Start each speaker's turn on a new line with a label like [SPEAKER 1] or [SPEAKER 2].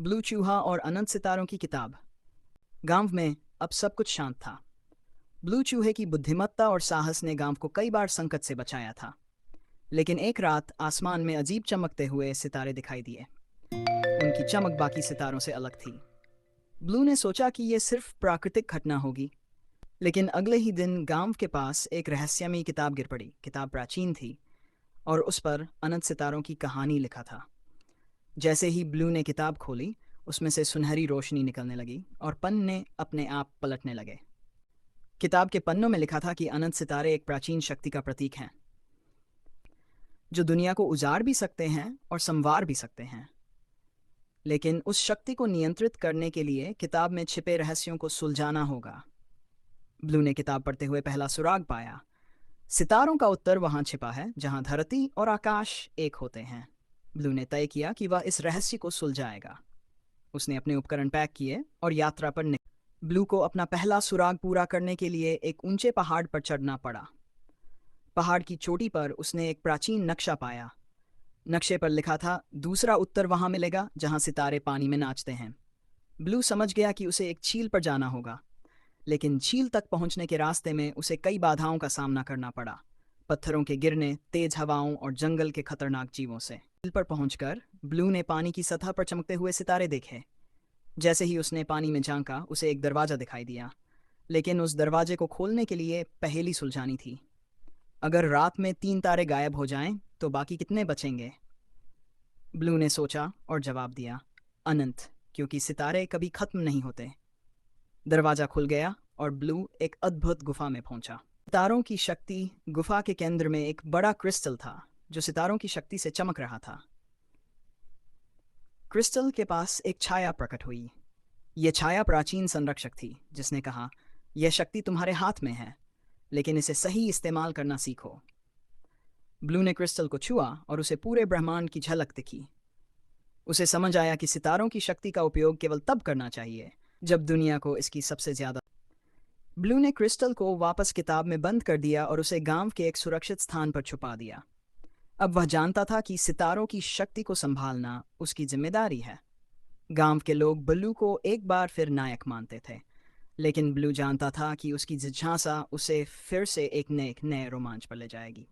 [SPEAKER 1] Blue चूहा और अनंत सितारों की किताब। गांव में अब सब कुछ शांत था। ब्लू चूहे की बुद्धिमत्ता और साहस ने गांव को कई बार संकट से बचाया था। लेकिन एक रात आसमान में अजीब चमकते हुए सितारे दिखाई दिए। उनकी चमक बाकी सितारों से अलग थी। ब्लू ने सोचा कि यह सिर्फ प्राकृतिक घटना होगी। लेकिन अगले ही दिन गांव के पास एक रहस्यमयी किताब गिर पड़ी। किताब प्राचीन थी और उस पर अनंत सितारों की कहानी लिखा था। जैसे ही ब्लू ने किताब खोली, उसमें से सुनहरी रोशनी निकलने लगी और पन्ने अपने आप पलटने लगे। किताब के पन्नों में लिखा था कि अनंत सितारे एक प्राचीन शक्ति का प्रतीक हैं, जो दुनिया को उजाड़ भी सकते हैं और संवार भी सकते हैं। लेकिन उस शक्ति को नियंत्रित करने के लिए किताब में छिपे रहस्यों को सुलझाना होगा। ब्लू ने किताब पढ़ते हुए पहला सुराग पाया। सितारों का उत्तर वहां छिपा है जहां धरती और आकाश एक होते हैं। ब्लू ने तय किया कि वह इस रहस्य को सुलझाएगा। उसने अपने उपकरण पैक किए और यात्रा पर निकला। ब्लू को अपना पहला सुराग पूरा करने के लिए एक ऊंचे पहाड़ पर चढ़ना पड़ा। पहाड़ की चोटी पर उसने एक प्राचीन नक्शा पाया। नक्शे पर लिखा था, दूसरा उत्तर वहां मिलेगा जहां सितारे पानी में नाचते हैं। ब्लू समझ गया कि उसे एक झील पर जाना होगा। लेकिन झील तक पहुंचने के रास्ते में उसे कई बाधाओं का सामना करना पड़ा। पत्थरों के गिरने, तेज हवाओं और जंगल के खतरनाक जीवों से। झील पर पहुंचकर ब्लू ने पानी की सतह पर चमकते हुए सितारे देखे। जैसे ही उसने पानी में झांका, उसे एक दरवाजा दिखाई दिया। लेकिन उस दरवाजे को खोलने के लिए पहेली सुलझानी थी। अगर रात में 3 तारे गायब हो जाएं, तो बाकी कितने बचेंगे? ब्लू ने सोचा और जवाब दिया, अनंत, क्योंकि सितारे कभी खत्म नहीं होते। दरवाजा खुल गया और ब्लू एक अद्भुत गुफा में पहुंचा। सितारों की शक्ति। गुफा के केंद्र में एक बड़ा क्रिस्टल था, जो सितारों की शक्ति से चमक रहा था। क्रिस्टल के पास एक छाया प्रकट हुई। यह छाया प्राचीन संरक्षक थी, जिसने कहा, यह शक्ति तुम्हारे हाथ में है, लेकिन इसे सही इस्तेमाल करना सीखो। ब्लू ने क्रिस्टल को छुआ और उसे पूरे ब्रह्मांड की झलक दिखी। उसे समझ आया कि सितारों की शक्ति का उपयोग केवल तब करना चाहिए जब दुनिया को इसकी सबसे ज्यादा। ब्लू ने क्रिस्टल को वापस किताब में बंद कर दिया और उसे गांव के एक सुरक्षित स्थान पर छुपा दिया। अब वह जानता था कि सितारों की शक्ति को संभालना उसकी जिम्मेदारी है। गांव के लोग ब्लू को एक बार फिर नायक मानते थे, लेकिन ब्लू जानता था कि उसकी जिज्ञासा उसे फिर से एक नए रोमांच पर ले जाएगी।